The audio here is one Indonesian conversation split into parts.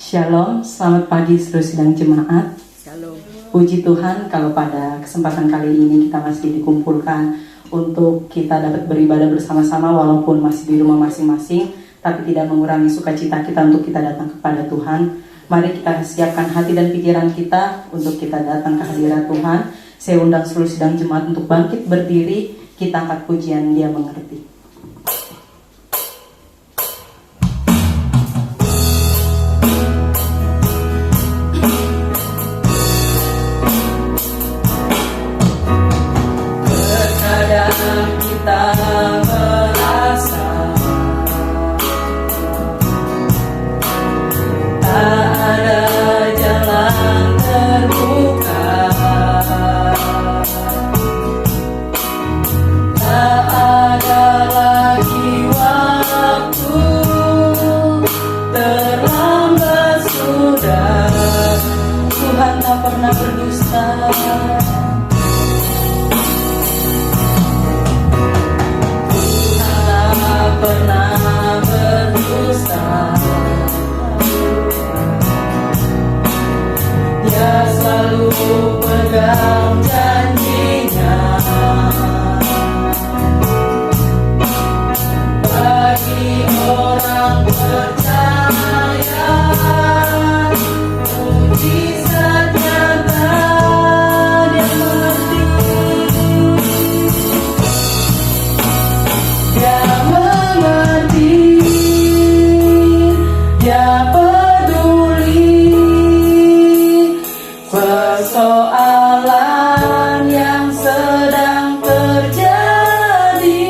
Shalom, selamat pagi seluruh sidang jemaat. Shalom. Puji Tuhan kalau pada kesempatan kali ini kita masih dikumpulkan untuk kita dapat beribadah bersama-sama walaupun masih di rumah masing-masing, tapi tidak mengurangi sukacita kita untuk kita datang kepada Tuhan. Mari kita siapkan hati dan pikiran kita untuk kita datang ke hadirat Tuhan. Saya undang seluruh sidang jemaat untuk bangkit berdiri, kita angkat pujian Dia Mengerti. Kita merasa tak ada jalan terbuka, tak ada lagi waktu, terlambat sudah. Tuhan tak pernah berdusta. Pernah berdusta, Dia selalu pegang janjinya. Bagi orang percaya, mujizat nyata Dia mengerti. Dia peduli persoalan yang sedang terjadi.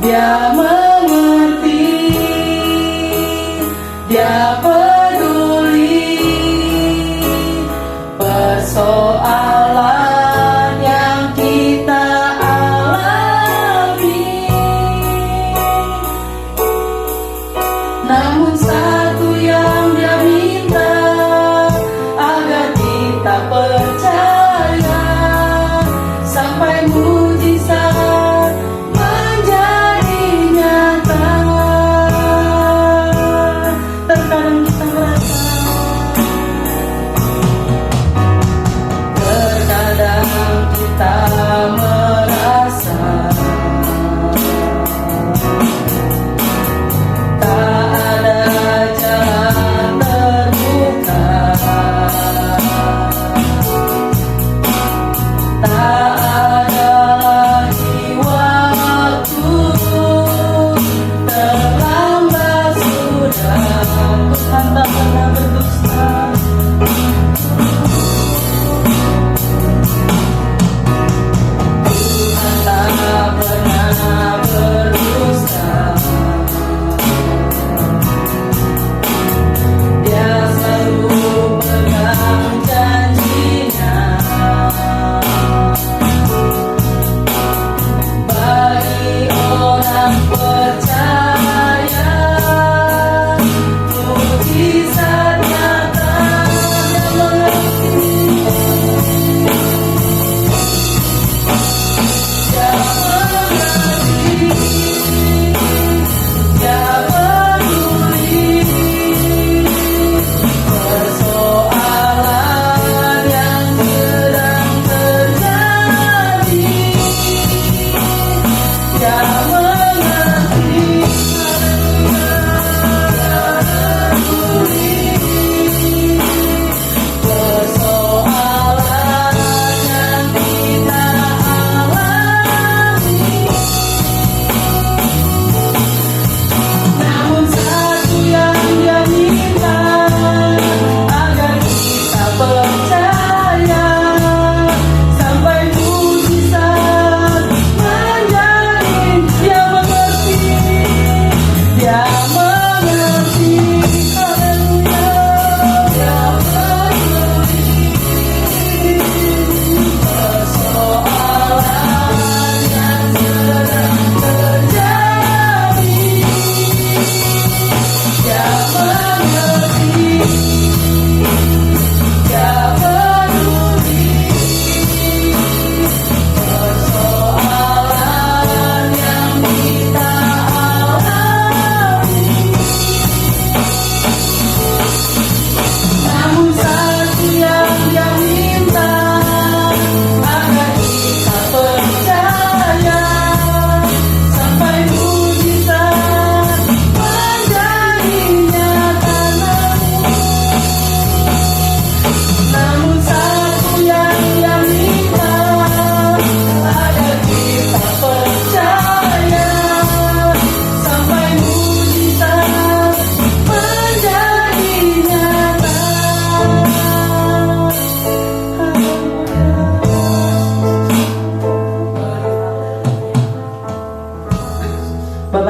Dia mengerti, Dia peduli persoalan yang kita alami. Namun satu yang Dia minta, agar kita percaya sampai mujizat menjadi nyata. Terkadang kita merasa, terkadang kita merasa Tuhan tak pernah berdusta. Tuhan tak pernah berdusta. Dia selalu pegang janjinya. Bagi orang percaya, mujizat nyata Dia mengerti. Dia mengerti, Dia peduli persoalan yang sedang terjadi. Dia mengerti, persoalan yang kita alami. Namun satu yang Dia minta, agar kita percaya sampai mujizat menjadi. Dia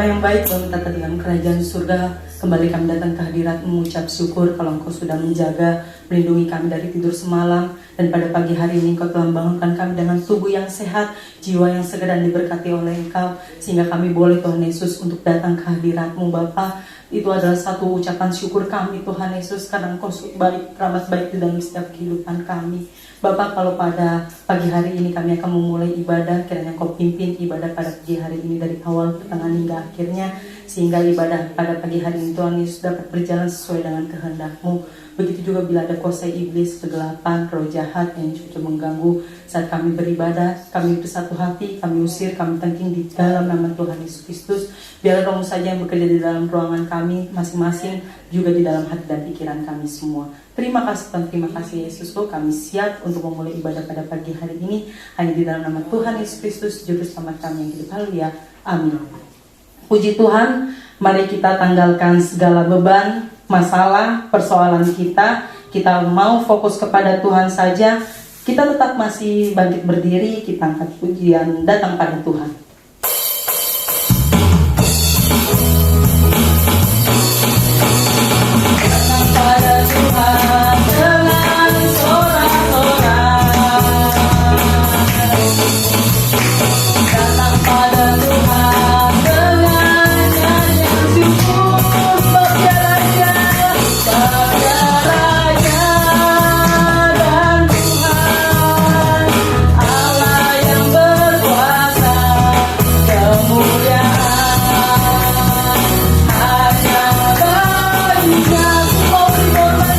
yang baik, Bapa Tata di dalam kerajaan surga, kembali kami datang ke hadirat mengucap syukur kalau Engkau sudah menjaga, melindungi kami dari tidur semalam. Dan pada pagi hari ini Engkau telah membangunkan kami dengan tubuh yang sehat, jiwa yang segar dan diberkati oleh Engkau. Sehingga kami boleh Tuhan Yesus untuk datang ke hadirat-Mu Bapa. Itu adalah satu ucapan syukur kami Tuhan Yesus, karena Engkau baik, rahmat baik di dalam setiap kehidupan kami. Bapak, kalau pada pagi hari ini kami akan memulai ibadah, kiranya Engkau pimpin ibadah pada pagi hari ini dari awal, pertengahan hingga akhirnya, sehingga ibadah pada pagi hari ini Tuhan Yesus dapat berjalan sesuai dengan kehendak-Mu. Begitu juga bila ada kuasa iblis, kegelapan, roh jahat yang coba mengganggu saat kami beribadah, kami bersatu hati, kami usir, kami tangking di dalam nama Tuhan Yesus Kristus. Biar Roh saja yang bekerja di dalam ruangan kami masing-masing, juga di dalam hati dan pikiran kami semua. Terima kasih Tuhan, terima kasih Yesus. Kami siap untuk memulai ibadah pada pagi hari ini hanya di dalam nama Tuhan Yesus Kristus, Juru Selamat kami yang hidup. Haleluya, amin. Puji Tuhan, mari kita tanggalkan segala beban, masalah, persoalan kita. Kita mau fokus kepada Tuhan saja. Kita tetap masih bangkit berdiri, kita angkat pujian datang pada Tuhan. Datang pada Tuhan dengan sorak-sorai. Datang pada Tuhan dengan nyanyian syukur, sebab Dia Raja, sebab Dia Raja dan Tuhan, Allah yang berkuasa, kemuliaan hanya baginya. Korban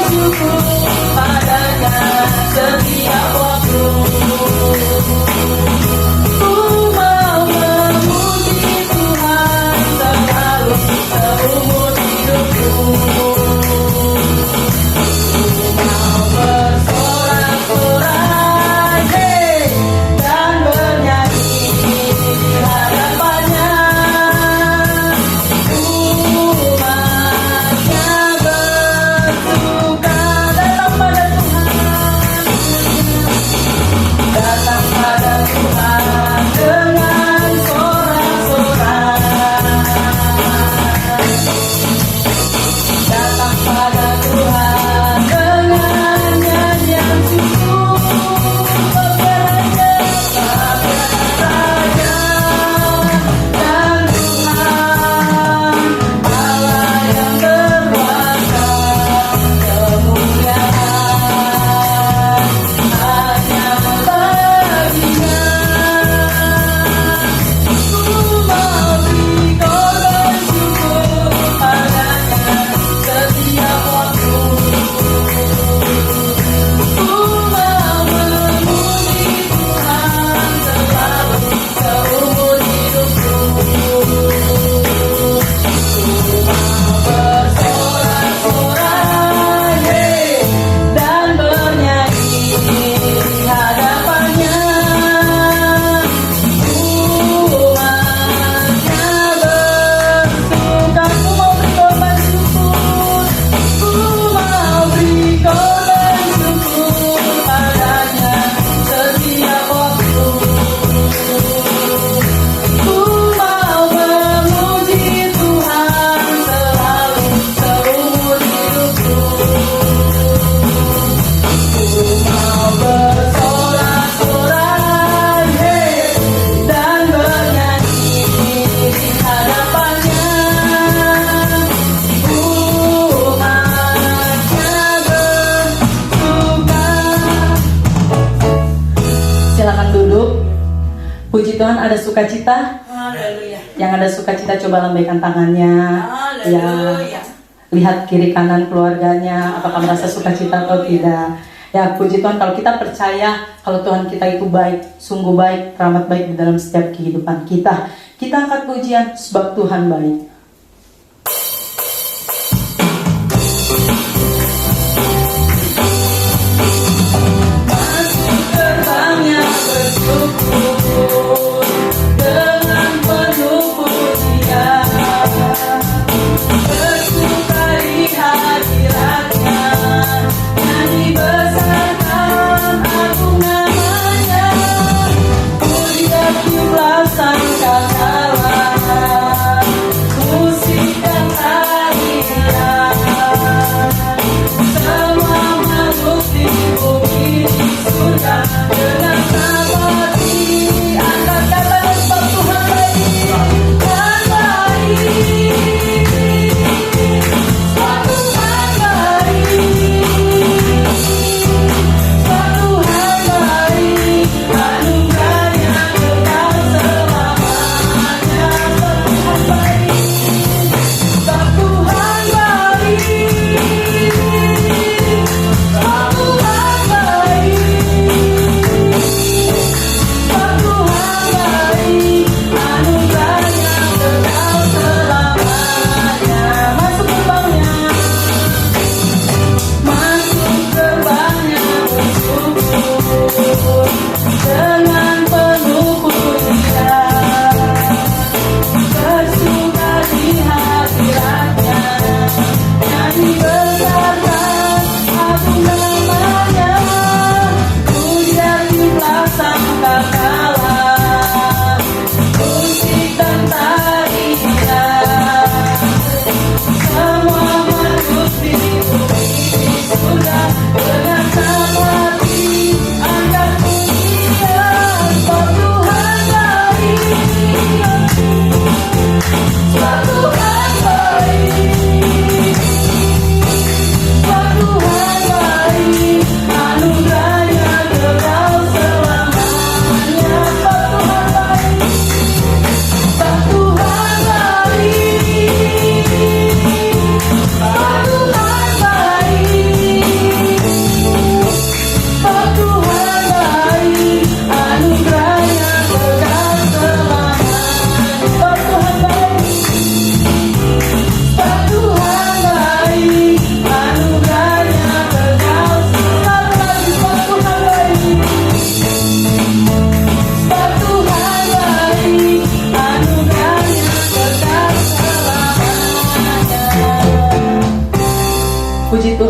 syukur padanya setiap waktu. Ku mau memuji Tuhan selalu seumur hidupku. Ku mau bersorak-sorai dan bernyanyi di hadapannya. Umatnya bersuka datang pada Tuhan. Datang pada Tuhan dengan sorak-sorai. Datang pada Tuhan dengan nyanyian syukur, sebab Dia Raja, sebab Dia Raja dan Tuhan, Allah yang berkuasa, kemuliaan hanya baginya. Ku mau beri korban syukur padanya setiap waktu. Ku mau memuji Tuhan selalu seumur hidupku. Ku mau bersorak-sorai dan bernyanyi di hadapannya. Umatnya bersuka. Ku mau beri korban syukur. Ku mau beri korban syukur padanya setiap waktu. Ku mau memuji Tuhan selalu seumur hidupku. Ku mau bersorak-sorai dan bernyanyi di hadapannya. Umatnya bersuka. Silakan duduk. Puji Tuhan, ada sukacita. Haleluya. Yang ada sukacita coba lambaikan tangannya. Haleluya. Lihat kiri kanan keluarganya, apakah merasa sukacita atau tidak. Ya, puji Tuhan, kalau kita percaya kalau Tuhan kita itu baik, sungguh baik, rahmat baik di dalam setiap kehidupan kita. Kita angkat pujian sebab Tuhan baik. Masuk gerbangnya bersyukur dengan penuh pujian, bersuka di hadiratnya, nyanyi besarkan agung namanya. Puji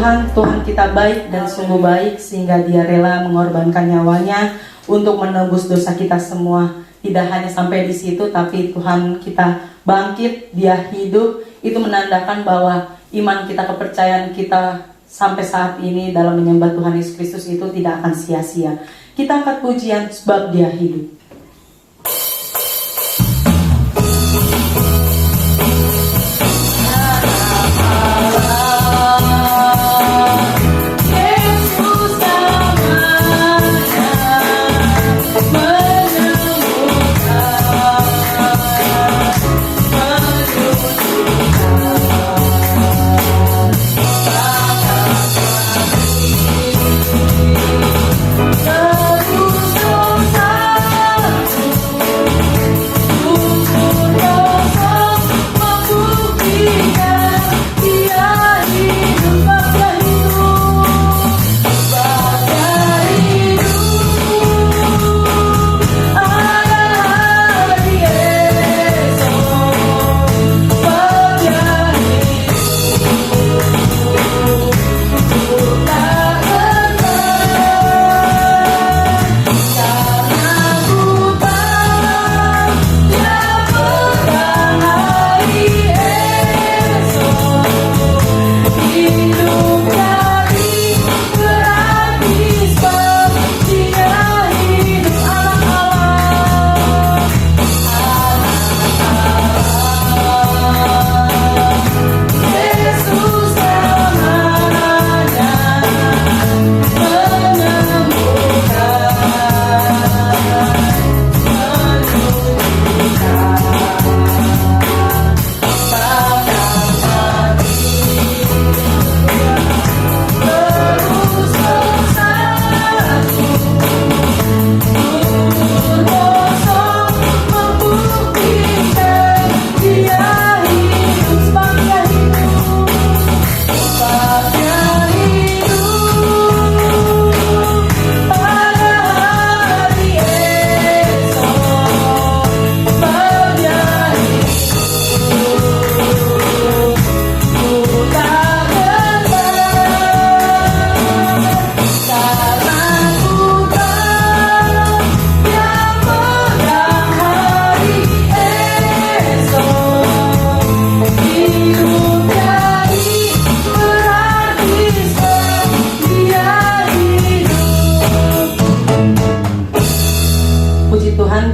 Tuhan kita baik dan sungguh baik sehingga Dia rela mengorbankan nyawanya untuk menebus dosa kita semua. Tidak hanya sampai di situ, tapi Tuhan kita bangkit, Dia hidup. Itu menandakan bahwa iman kita, kepercayaan kita sampai saat ini dalam menyembah Tuhan Yesus Kristus itu tidak akan sia-sia. Kita angkat pujian sebab Dia hidup.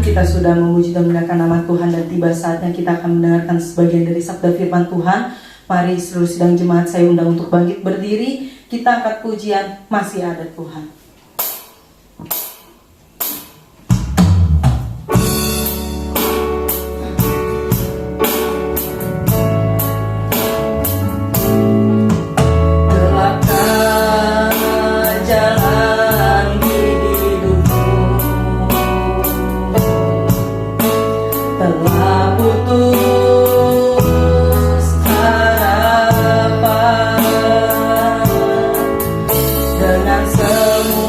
Kita sudah memuji dan memuliakan nama Tuhan dan tiba saatnya kita akan mendengarkan sebagian dari sabda firman Tuhan. Mari seluruh sidang jemaat saya undang untuk bangkit berdiri. Kita angkat pujian, masih ada Tuhan. Dengan semua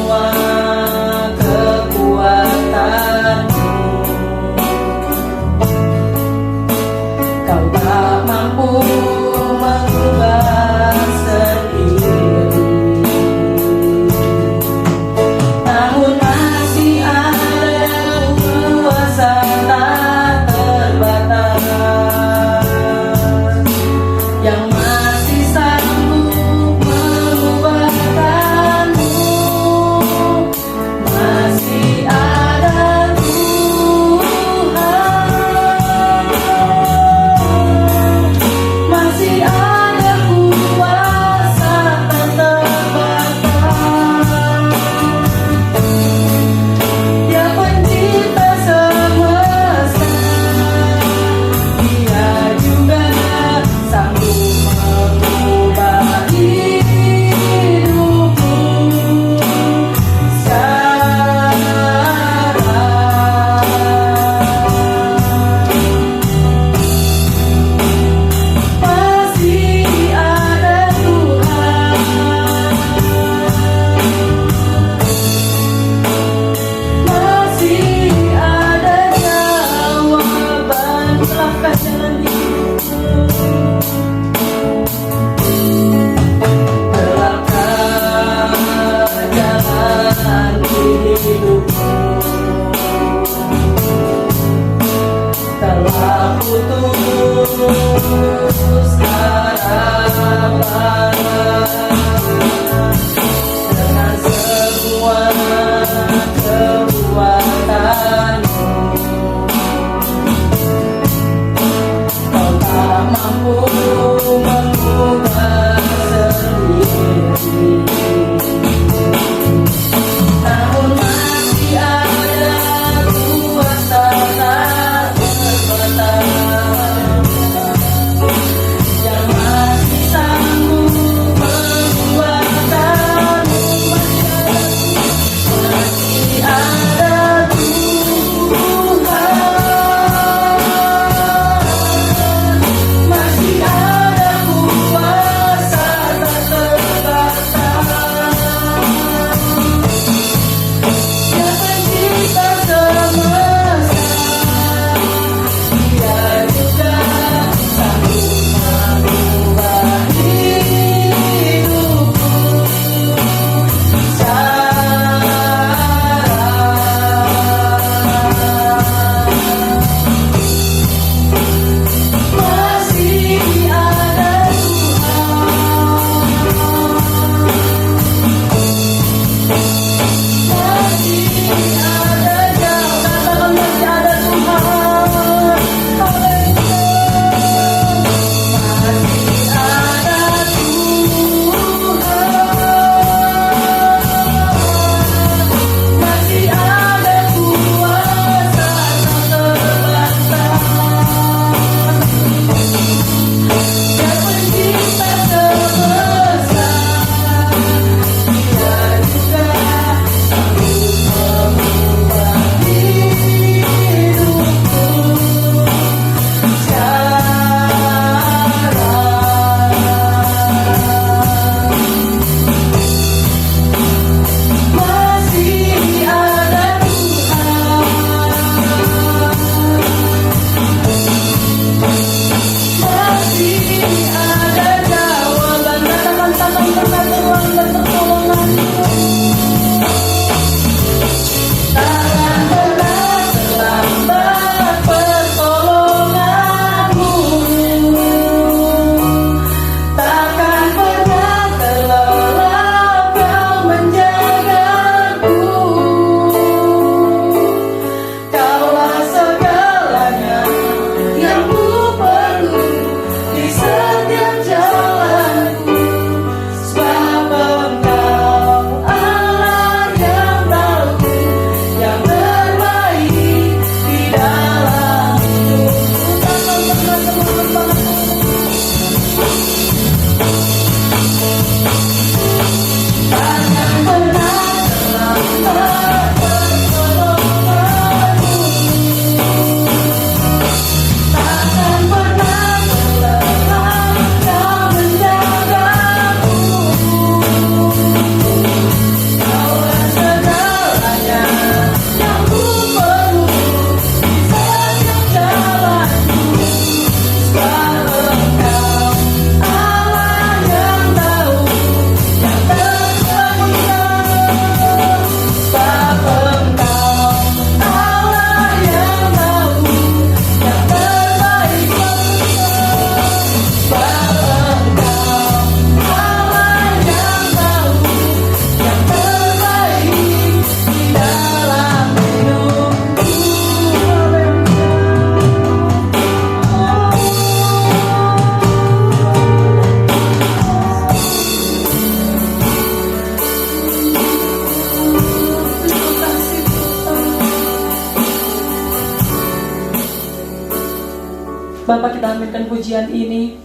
Bapa, kita aminkan pujian ini.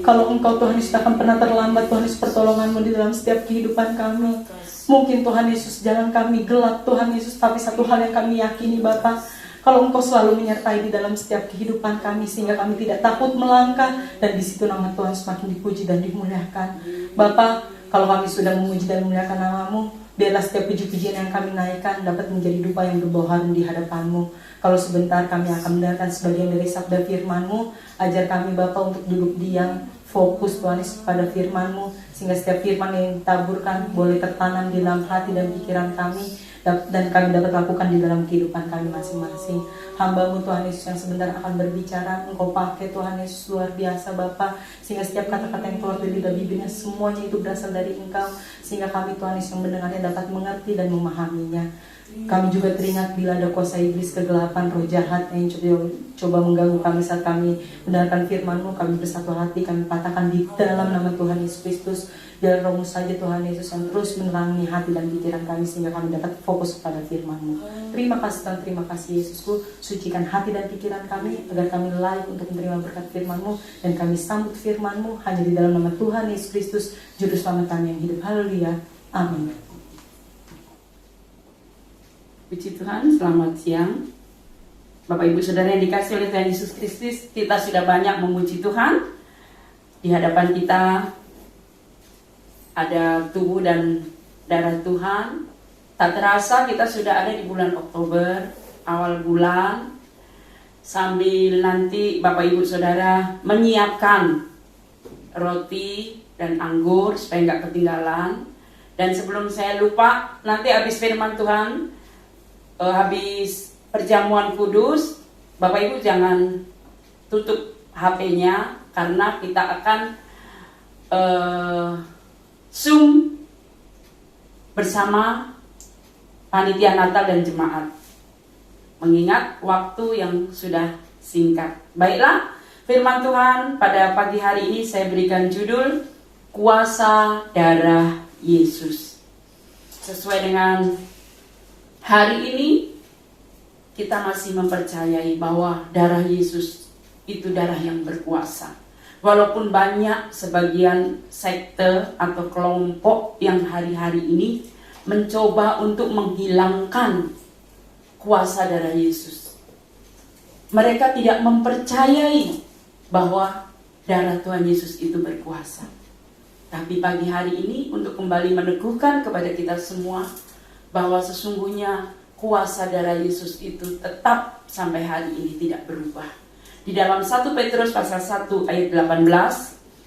Kalau Engkau Tuhan Yesus akan pernah terlambat, Tuhan Yesus, pertolongan-Mu di dalam setiap kehidupan kami. Mungkin Tuhan Yesus jalan kami gelap Tuhan Yesus, tapi satu hal yang kami yakini Bapa, kalau Engkau selalu menyertai di dalam setiap kehidupan kami, sehingga kami tidak takut melangkah, dan di situ nama Tuhan semakin dipuji dan dimuliakan. Bapa, kalau kami sudah memuji dan memuliakan nama-Mu, biarlah setiap puji-pujian yang kami naikkan dapat menjadi dupa yang berbau harum di hadapan-Mu. Kalau sebentar kami akan mendengarkan sebagian dari sabda firman-Mu, ajar kami Bapa untuk duduk diam, fokus Tuhan Yesus pada firman-Mu, sehingga setiap firman yang ditaburkan boleh tertanam di dalam hati dan pikiran kami, dan kami dapat lakukan di dalam kehidupan kami masing-masing. Hamba-Mu Tuhan Yesus yang sebentar akan berbicara, Engkau pakai Tuhan Yesus luar biasa Bapa, sehingga setiap kata-kata yang keluar dari lidah bibirnya semuanya itu berasal dari Engkau, sehingga kami Tuhan Yesus yang mendengarnya dapat mengerti dan memahaminya. Kami juga teringat bila ada kuasa iblis, kegelapan, roh jahat yang coba mengganggu kami saat kami mendengarkan firman-Mu. Kami bersatu hati, kami patahkan di dalam nama Tuhan Yesus Kristus. Biar Roh-Mu saja Tuhan Yesus yang terus menerangi hati dan pikiran kami, sehingga kami dapat fokus kepada firman-Mu. Terima kasih Tuhan, terima kasih Yesusku. Sucikan hati dan pikiran kami agar kami layak untuk menerima berkat firman-Mu, dan kami sambut firman-Mu hanya di dalam nama Tuhan Yesus Kristus, Juru Selamat kami yang hidup. Haleluya. Amin. Puji Tuhan, selamat siang Bapak Ibu Saudara yang dikasih oleh Tuhan Yesus Kristus. Kita sudah banyak memuji Tuhan. Di hadapan kita ada tubuh dan darah Tuhan. Tak terasa kita sudah ada di bulan Oktober, awal bulan. Sambil nanti Bapak Ibu Saudara menyiapkan roti dan anggur supaya nggak ketinggalan. Dan sebelum saya lupa, nanti habis firman Tuhan, habis perjamuan kudus, Bapak Ibu jangan tutup HP-nya, karena kita akan Zoom bersama panitia Natal dan jemaat, mengingat waktu yang sudah singkat. Baiklah, firman Tuhan pada pagi hari ini saya berikan judul Kuasa Darah Yesus. Sesuai dengan hari ini, kita masih mempercayai bahwa darah Yesus itu darah yang berkuasa. Walaupun banyak sebagian sekte atau kelompok yang hari-hari ini mencoba untuk menghilangkan kuasa darah Yesus. Mereka tidak mempercayai bahwa darah Tuhan Yesus itu berkuasa. Tapi pagi hari ini untuk kembali meneguhkan kepada kita semua bahwa sesungguhnya kuasa darah Yesus itu tetap sampai hari ini tidak berubah. Di dalam 1 Petrus pasal 1 ayat 18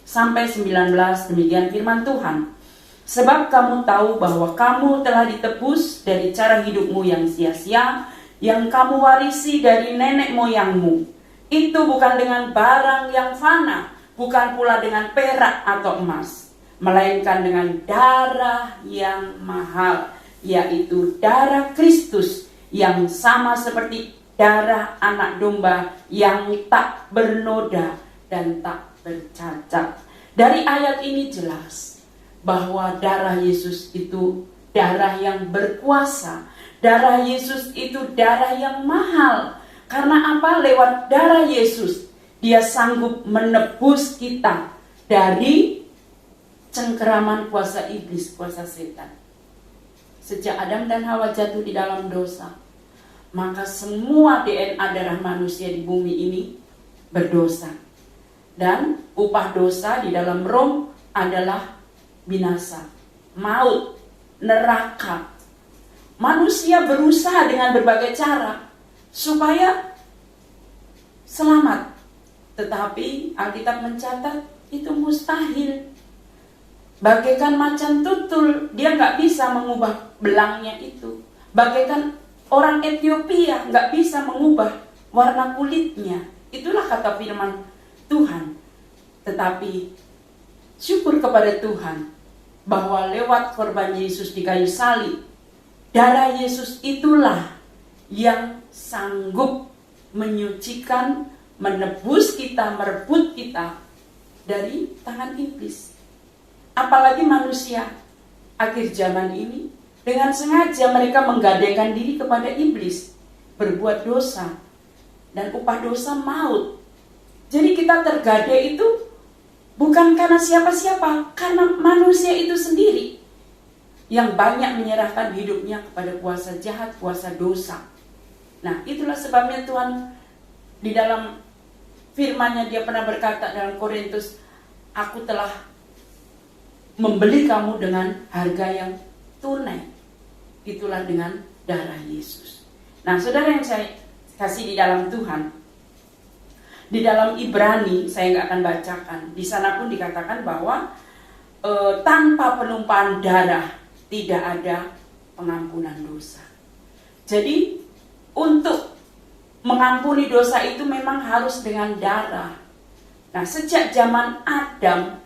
sampai 19 demikian firman Tuhan. Sebab kamu tahu bahwa kamu telah ditebus dari cara hidupmu yang sia-sia, yang kamu warisi dari nenek moyangmu. Itu bukan dengan barang yang fana, bukan pula dengan perak atau emas, melainkan dengan darah yang mahal, yaitu darah Kristus, yang sama seperti darah anak domba yang tak bernoda dan tak bercacat. Dari ayat ini jelas bahwa darah Yesus itu darah yang berkuasa. Darah Yesus itu darah yang mahal. Karena apa? Lewat darah Yesus Dia sanggup menebus kita dari cengkeraman kuasa iblis, kuasa setan. Sejak Adam dan Hawa jatuh di dalam dosa, maka semua DNA darah manusia di bumi ini berdosa. Dan upah dosa di dalam Rom adalah binasa, maut, neraka. Manusia berusaha dengan berbagai cara supaya selamat. Tetapi Alkitab mencatat itu mustahil. Bagaikan macan tutul, dia nggak bisa mengubah belangnya itu. Bagaikan orang Ethiopia nggak bisa mengubah warna kulitnya. Itulah kata firman Tuhan. Tetapi syukur kepada Tuhan bahwa lewat korban Yesus di kayu salib, darah Yesus itulah yang sanggup menyucikan, menebus kita, merebut kita dari tangan iblis. Apalagi manusia akhir zaman ini, dengan sengaja mereka menggadaikan diri kepada iblis, berbuat dosa, dan upah dosa maut. Jadi kita tergadai itu bukan karena siapa-siapa, karena manusia itu sendiri yang banyak menyerahkan hidupnya kepada kuasa jahat, kuasa dosa. Nah, itulah sebabnya Tuhan di dalam firman-Nya dia pernah berkata dalam Korintus, aku telah membeli kamu dengan harga yang tunai. Itulah dengan darah Yesus. Nah, saudara yang saya kasih di dalam Tuhan, di dalam Ibrani, saya nggak akan bacakan. Di sana pun dikatakan bahwa tanpa penumpahan darah tidak ada pengampunan dosa. Jadi untuk mengampuni dosa itu memang harus dengan darah. Nah, sejak zaman Adam,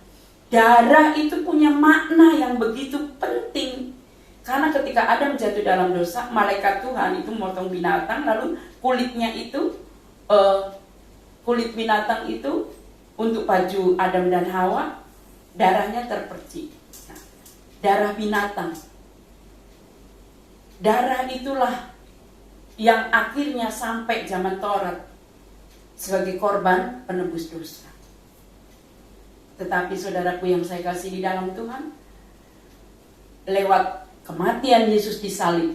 darah itu punya makna yang begitu penting. Karena ketika Adam jatuh dalam dosa, malaikat Tuhan itu memotong binatang, lalu kulit binatang itu untuk baju Adam dan Hawa, darahnya terpercik. Nah, darah binatang, darah itulah yang akhirnya sampai zaman Taurat sebagai korban penebus dosa. Tetapi saudaraku yang saya kasih di dalam Tuhan, lewat kematian Yesus di salib,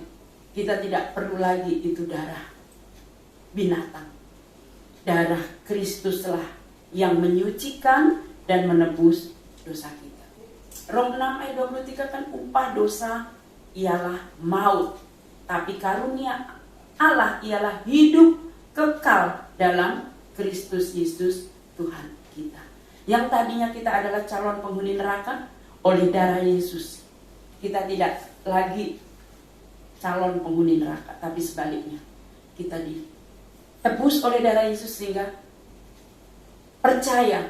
kita tidak perlu lagi itu darah binatang. Darah Kristuslah yang menyucikan dan menebus dosa kita. Rom 6 ayat 23 kan, upah dosa ialah maut, tapi karunia Allah ialah hidup kekal dalam Kristus Yesus Tuhan kita. Yang tadinya kita adalah calon penghuni neraka, oleh darah Yesus kita tidak lagi calon penghuni neraka, tapi sebaliknya kita ditebus oleh darah Yesus sehingga percaya,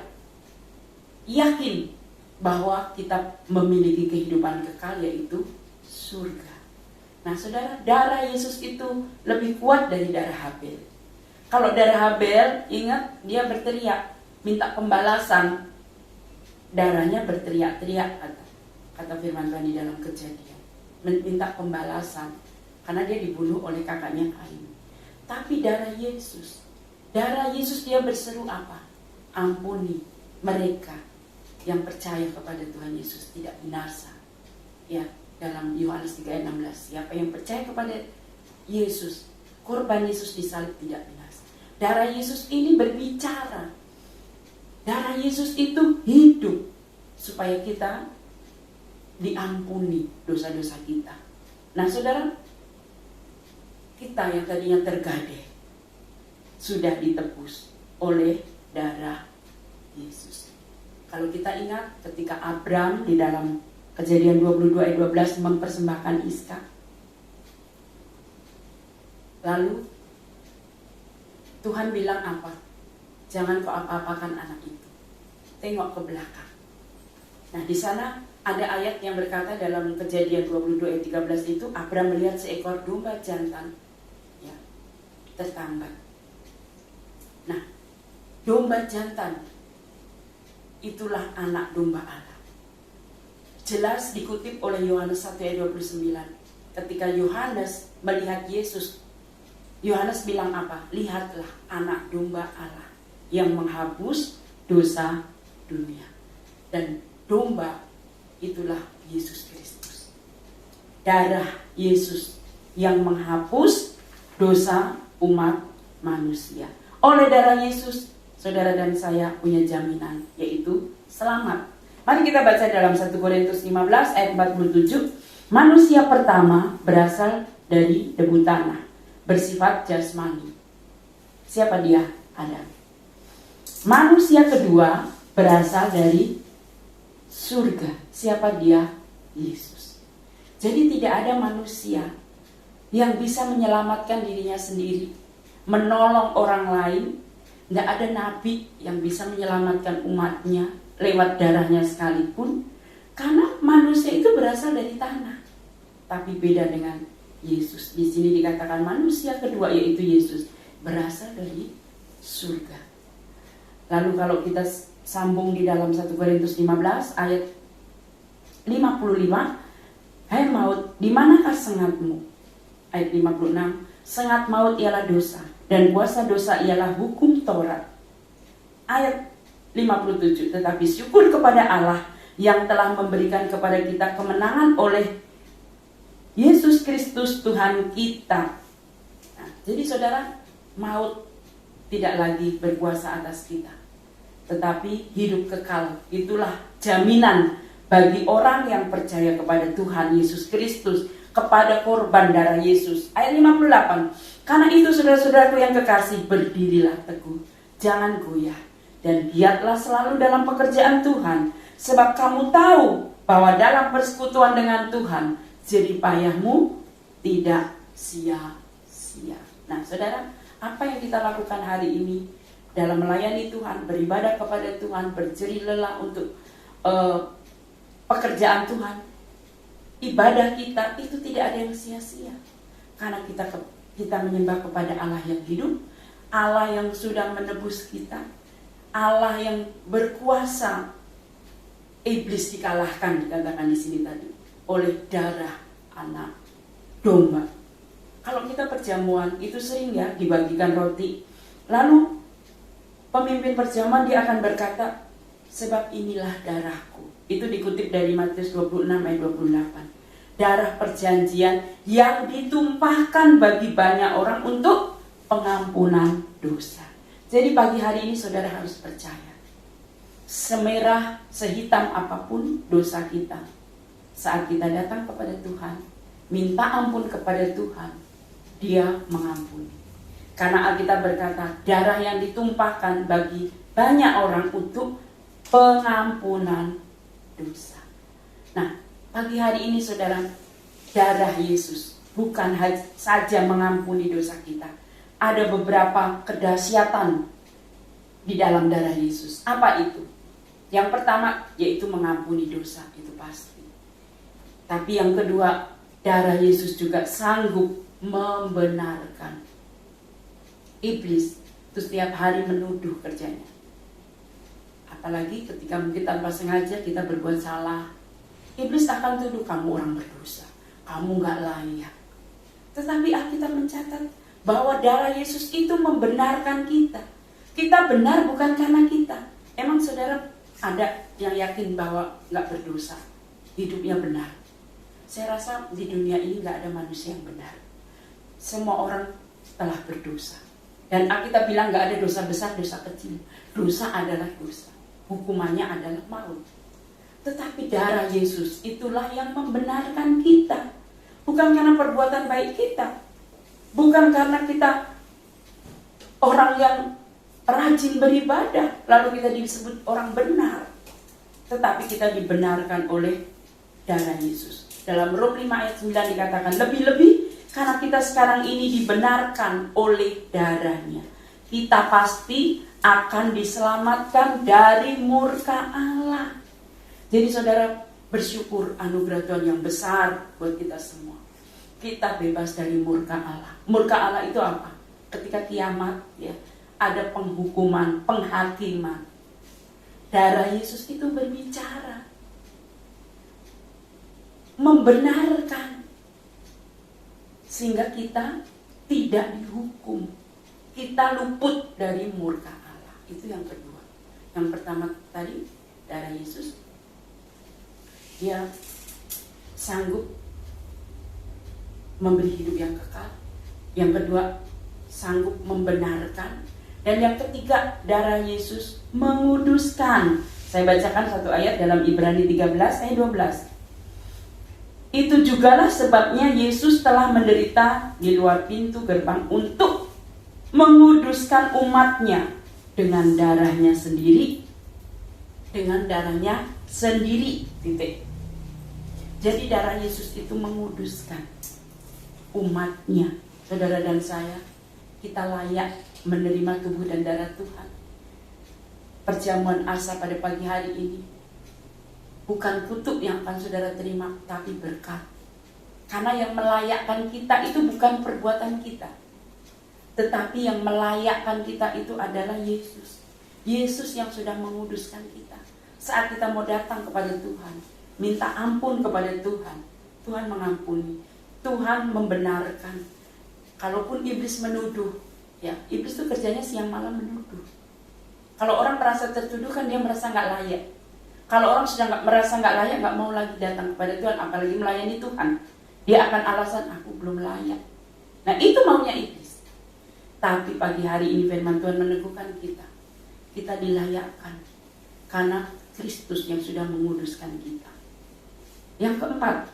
yakin bahwa kita memiliki kehidupan kekal, yaitu surga. Nah saudara, darah Yesus itu lebih kuat dari darah Habel. Kalau darah Habel, ingat dia berteriak, minta pembalasan. Darahnya berteriak-teriak, kata firman Tuhan di dalam Kejadian. Minta pembalasan, karena dia dibunuh oleh kakaknya Kain. Tapi darah Yesus dia berseru apa? Ampuni mereka yang percaya kepada Tuhan Yesus, tidak binasa. Ya, dalam Yohanes 3 ayat 16, siapa yang percaya kepada Yesus, korban Yesus disalib, tidak binasa. Darah Yesus ini berbicara. Darah Yesus itu hidup supaya kita diampuni dosa-dosa kita. Nah saudara, kita yang tadinya tergadai sudah ditebus oleh darah Yesus. Kalau kita ingat ketika Abram di dalam Kejadian 22 ayat 12 mempersembahkan Iskak, lalu Tuhan bilang apa? Jangan kau apa-apakan anak itu. Tengok ke belakang. Nah di sana ada ayat yang berkata dalam Kejadian 22 ayat 13 itu, Abram melihat seekor domba jantan ya, tertambat. Nah, domba jantan itulah anak domba Allah. Jelas dikutip oleh Yohanes 1 ayat 29. Ketika Yohanes melihat Yesus, Yohanes bilang apa? Lihatlah anak domba Allah yang menghapus dosa dunia. Dan domba itulah Yesus Kristus. Darah Yesus yang menghapus dosa umat manusia. Oleh darah Yesus, saudara dan saya punya jaminan, yaitu selamat. Mari kita baca dalam 1 Korintus 15 ayat 47. Manusia pertama berasal dari debu tanah, bersifat jasmani. Siapa dia? Adam. Manusia kedua berasal dari surga. Siapa dia? Yesus. Jadi tidak ada manusia yang bisa menyelamatkan dirinya sendiri, menolong orang lain. Tidak ada nabi yang bisa menyelamatkan umatnya lewat darahnya sekalipun, karena manusia itu berasal dari tanah. Tapi beda dengan Yesus. Di sini dikatakan manusia kedua, yaitu Yesus, berasal dari surga. Lalu kalau kita sambung di dalam 1 Korintus 15 ayat 55, hai maut, di manakah sengatmu? Ayat 56, sengat maut ialah dosa, dan kuasa dosa ialah hukum Taurat. ayat 57. Tetapi syukur kepada Allah yang telah memberikan kepada kita kemenangan oleh Yesus Kristus Tuhan kita. Nah, jadi saudara, maut tidak lagi berkuasa atas kita, tetapi hidup kekal. Itulah jaminan bagi orang yang percaya kepada Tuhan Yesus Kristus, kepada korban darah Yesus. Ayat 58. Karena itu saudara-saudaraku yang kekasih, berdirilah teguh, jangan goyah, dan giatlah selalu dalam pekerjaan Tuhan, sebab kamu tahu bahwa dalam persekutuan dengan Tuhan, jerih payahmu tidak sia-sia. Nah saudara, apa yang kita lakukan hari ini dalam melayani Tuhan, beribadah kepada Tuhan, berjerih lelah untuk pekerjaan Tuhan, ibadah kita itu tidak ada yang sia-sia. Karena kita menyembah kepada Allah yang hidup, Allah yang sudah menebus kita, Allah yang berkuasa. Iblis dikalahkan, dikatakan di sini tadi, oleh darah anak domba. Kalau kita perjamuan itu sering ya dibagikan roti, lalu pemimpin perjamuan dia akan berkata, sebab inilah darahku. Itu dikutip dari Matius 26 ayat 28. Darah perjanjian yang ditumpahkan bagi banyak orang untuk pengampunan dosa. Jadi pagi hari ini saudara harus percaya, semerah, sehitam apapun dosa kita, saat kita datang kepada Tuhan, minta ampun kepada Tuhan, Dia mengampuni. Karena Alkitab berkata, darah yang ditumpahkan bagi banyak orang untuk pengampunan dosa. Nah, pagi hari ini saudara, darah Yesus bukan saja mengampuni dosa kita. Ada beberapa kedahsyatan di dalam darah Yesus. Apa itu? Yang pertama yaitu mengampuni dosa, itu pasti. Tapi yang kedua, darah Yesus juga sanggup membenarkan. Iblis itu setiap hari menuduh kerjanya. Apalagi ketika mungkin tanpa sengaja kita berbuat salah, iblis akan tuduh kamu orang berdosa, kamu gak layak. Tetapi Alkitab mencatat bahwa darah Yesus itu membenarkan kita. Kita benar bukan karena kita. Emang saudara ada yang yakin bahwa gak berdosa, hidupnya benar? Saya rasa di dunia ini gak ada manusia yang benar. Semua orang telah berdosa. Dan Alkitab bilang gak ada dosa besar, dosa kecil. Dosa adalah dosa. Hukumannya adalah maut. Tetapi darah Yesus itulah yang membenarkan kita. Bukan karena perbuatan baik kita. Bukan karena kita orang yang rajin beribadah, lalu kita disebut orang benar. Tetapi kita dibenarkan oleh darah Yesus. Dalam Rom 5 ayat 9 dikatakan, lebih-lebih karena kita sekarang ini dibenarkan oleh darahnya, kita pasti akan diselamatkan dari murka Allah. Jadi saudara, bersyukur anugerah Tuhan yang besar buat kita semua. Kita bebas dari murka Allah. Murka Allah itu apa? Ketika kiamat ya, ada penghukuman, penghakiman. Darah Yesus itu berbicara, membenarkan, sehingga kita tidak dihukum. Kita luput dari murka Allah. Itu yang kedua. Yang pertama tadi, darah Yesus, Dia sanggup memberi hidup yang kekal. Yang kedua, sanggup membenarkan. Dan yang ketiga, darah Yesus menguduskan. Saya bacakan satu ayat dalam Ibrani 13 ayat 12. Itu jugalah sebabnya Yesus telah menderita di luar pintu gerbang untuk menguduskan umatnya dengan darahnya sendiri. Dengan darahnya sendiri. Titik. Jadi darah Yesus itu menguduskan umatnya. Saudara dan saya, kita layak menerima tubuh dan darah Tuhan. Perjamuan asa pada pagi hari ini bukan kutuk yang akan saudara terima, tapi berkat. Karena yang melayakkan kita itu bukan perbuatan kita, tetapi yang melayakkan kita itu adalah Yesus. Yesus yang sudah menguduskan kita. Saat kita mau datang kepada Tuhan, minta ampun kepada Tuhan, Tuhan mengampuni, Tuhan membenarkan. Kalaupun iblis menuduh, ya, iblis itu kerjanya siang malam menuduh. Kalau orang merasa tertuduh kan dia merasa nggak layak. Kalau orang sudah merasa nggak layak, nggak mau lagi datang kepada Tuhan, apalagi melayani Tuhan. Dia akan alasan, aku belum layak. Nah itu maunya iblis. Tapi pagi hari ini firman Tuhan meneguhkan kita. Kita dilayakkan karena Kristus yang sudah menguduskan kita. Yang keempat,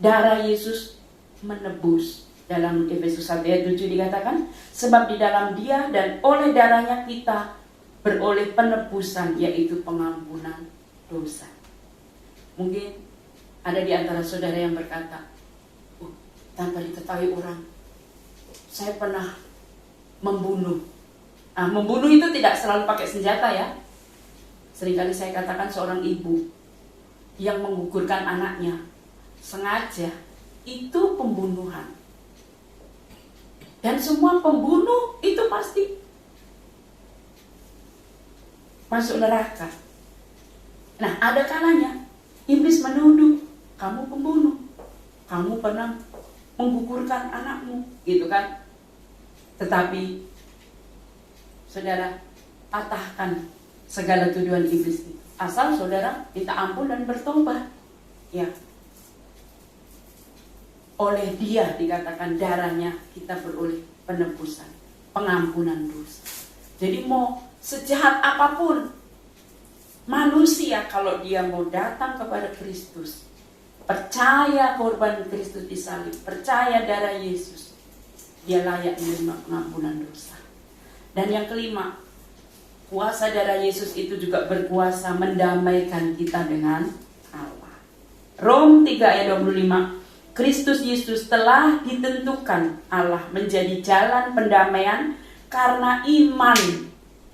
darah Yesus menebus. Dalam Efesus 1 ayat 7 dikatakan, sebab di dalam Dia dan oleh darahnya kita beroleh penebusan, yaitu pengampunan dosa. Mungkin ada di antara saudara yang berkata, tanpa diketahui orang, saya pernah membunuh. Membunuh itu tidak selalu pakai senjata ya. Seringkali saya katakan seorang ibu yang menggugurkan anaknya sengaja, itu pembunuhan. Dan semua pembunuh itu pasti masuk neraka. Nah, ada kalanya iblis menuduh, kamu pembunuh, kamu pernah menggugurkan anakmu, gitu kan? Tetapi saudara, patahkan segala tuduhan iblis itu. Asal saudara minta ampun dan bertobat. Ya. Oleh Dia dikatakan darahnya kita beroleh penebusan, pengampunan dosa. Jadi mau sejahat apapun manusia, kalau dia mau datang kepada Kristus, percaya korban Kristus disalib, percaya darah Yesus, dia layak menerima pengampunan dosa. Dan yang kelima, kuasa darah Yesus itu juga berkuasa mendamaikan kita dengan Allah. Rom 3 ayat 25, Kristus Yesus telah ditentukan Allah menjadi jalan pendamaian karena iman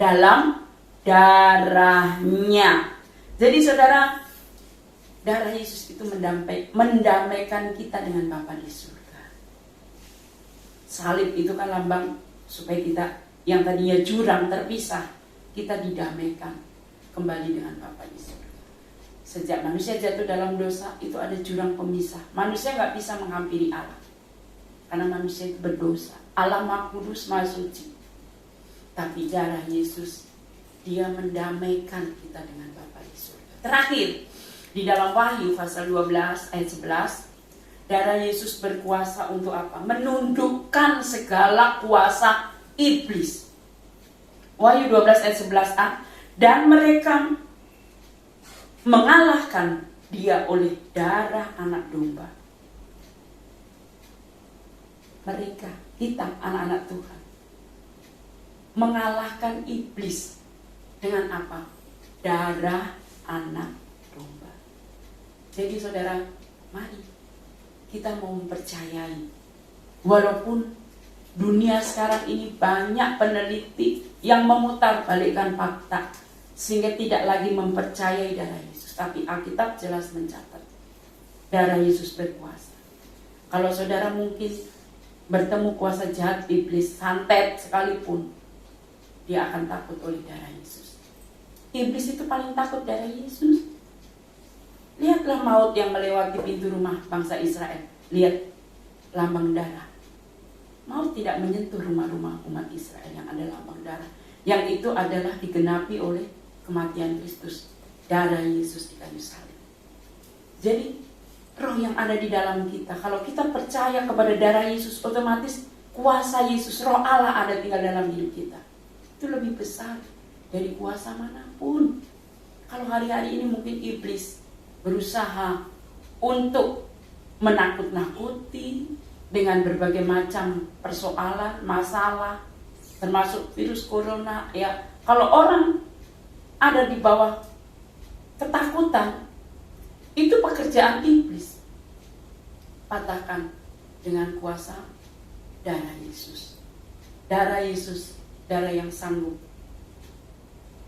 dalam darahnya. Jadi saudara, darah Yesus itu mendamaikan kita dengan Bapa di surga. Salib itu kan lambang supaya kita yang tadinya jurang terpisah, kita didamaikan kembali dengan Bapa di surga. Sejak manusia jatuh dalam dosa, itu ada jurang pemisah. Manusia gak bisa menghampiri Allah, karena manusia itu berdosa. Allah Maha Kudus, Maha Suci. Tapi darah Yesus, Dia mendamaikan kita dengan Bapa di surga. Terakhir, di dalam Wahyu pasal 12 ayat 11, darah Yesus berkuasa untuk apa? Menundukkan segala kuasa iblis. Wahyu 12 ayat 11a, dan mereka mengalahkan dia oleh darah anak domba. Mereka, kita anak-anak Tuhan, mengalahkan iblis dengan apa? Darah anak domba. Jadi saudara, mari kita mau mempercayai, walaupun dunia sekarang ini banyak peneliti yang memutarbalikkan fakta sehingga tidak lagi mempercayai darah Yesus, tapi Alkitab jelas mencatat darah Yesus berkuasa. Kalau saudara mungkin bertemu kuasa jahat iblis, santet sekalipun, dia akan takut oleh darah Yesus. Iblis itu paling takut darah Yesus. Lihatlah maut yang melewati pintu rumah bangsa Israel. Lihat lambang darah. Maut tidak menyentuh rumah-rumah umat Israel yang ada lambang darah. Yang itu adalah digenapi oleh kematian Kristus, darah Yesus di kayu salib. Jadi roh yang ada di dalam kita, kalau kita percaya kepada darah Yesus, otomatis kuasa Yesus, roh Allah ada tinggal dalam hidup kita. Itu lebih besar dari kuasa manapun. Kalau hari-hari ini mungkin iblis berusaha untuk menakut-nakuti dengan berbagai macam persoalan, masalah, termasuk virus corona. Ya, kalau orang ada di bawah ketakutan, itu pekerjaan iblis. Patahkan dengan kuasa darah Yesus. Darah Yesus, darah yang sanggup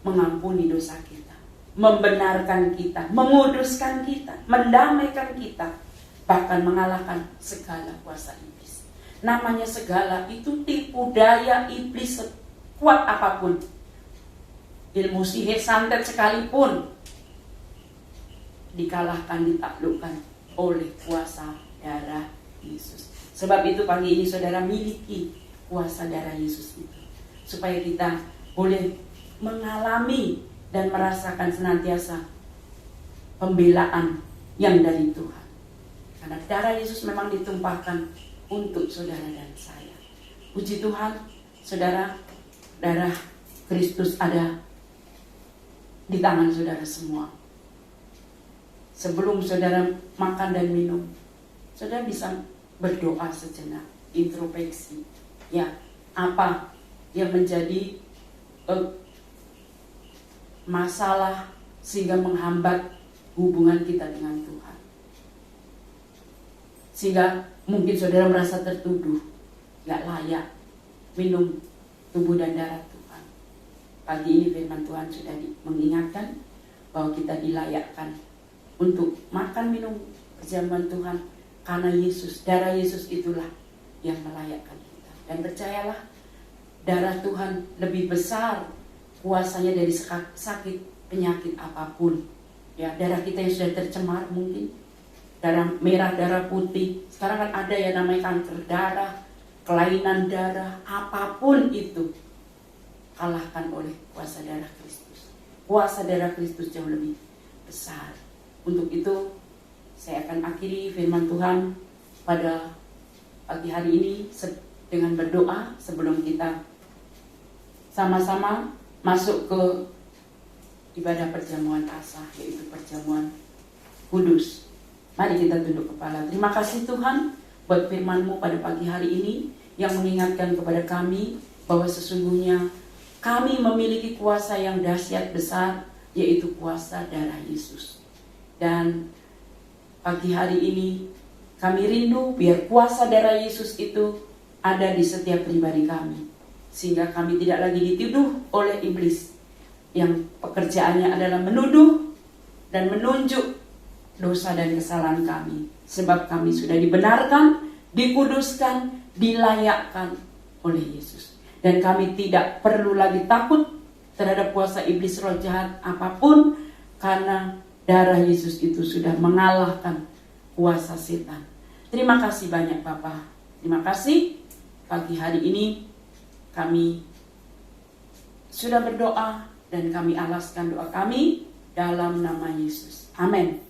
mengampuni dosa kita, membenarkan kita, menguduskan kita, mendamaikan kita, bahkan mengalahkan segala kuasa iblis. Namanya segala itu tipu daya iblis sekuat apapun. Ilmu sihir santet sekalipun dikalahkan, ditaklukkan oleh kuasa darah Yesus. Sebab itu pagi ini saudara miliki kuasa darah Yesus itu, supaya kita boleh mengalami dan merasakan senantiasa pembelaan yang dari Tuhan. Karena darah Yesus memang ditumpahkan untuk saudara dan saya. Puji Tuhan, saudara, darah Kristus ada di tangan saudara semua. Sebelum saudara makan dan minum, saudara bisa berdoa sejenak, introspeksi. Ya, apa yang menjadi masalah sehingga menghambat hubungan kita dengan Tuhan. Sehingga mungkin saudara merasa tertuduh, gak layak minum tubuh dan darah Tuhan. Pagi ini firman Tuhan sudah mengingatkan bahwa kita dilayakkan untuk makan minum kejamuan Tuhan karena Yesus, darah Yesus itulah yang melayakkan kita. Dan percayalah, darah Tuhan lebih besar kuasanya dari sakit penyakit apapun. Ya, darah kita yang sudah tercemar mungkin, darah merah, darah putih. Sekarang kan ada yang namanya kanker darah, kelainan darah, apapun itu kalahkan oleh kuasa darah Kristus. Kuasa darah Kristus jauh lebih besar. Untuk itu saya akan akhiri firman Tuhan pada pagi hari ini dengan berdoa sebelum kita sama-sama masuk ke ibadah perjamuan Paskah, yaitu perjamuan kudus. Mari kita tunduk kepala. Terima kasih Tuhan buat firman-Mu pada pagi hari ini yang mengingatkan kepada kami bahwa sesungguhnya kami memiliki kuasa yang dahsyat besar, yaitu kuasa darah Yesus. Dan pagi hari ini kami rindu biar kuasa darah Yesus itu ada di setiap pribadi kami, sehingga kami tidak lagi dituduh oleh iblis yang pekerjaannya adalah menuduh dan menunjuk dosa dan kesalahan kami. Sebab kami sudah dibenarkan, dikuduskan, dilayakkan oleh Yesus. Dan kami tidak perlu lagi takut terhadap kuasa iblis roh jahat apapun, karena darah Yesus itu sudah mengalahkan kuasa setan. Terima kasih banyak Bapak. Terima kasih pagi hari ini kami sudah berdoa dan kami alaskan doa kami dalam nama Yesus. Amin.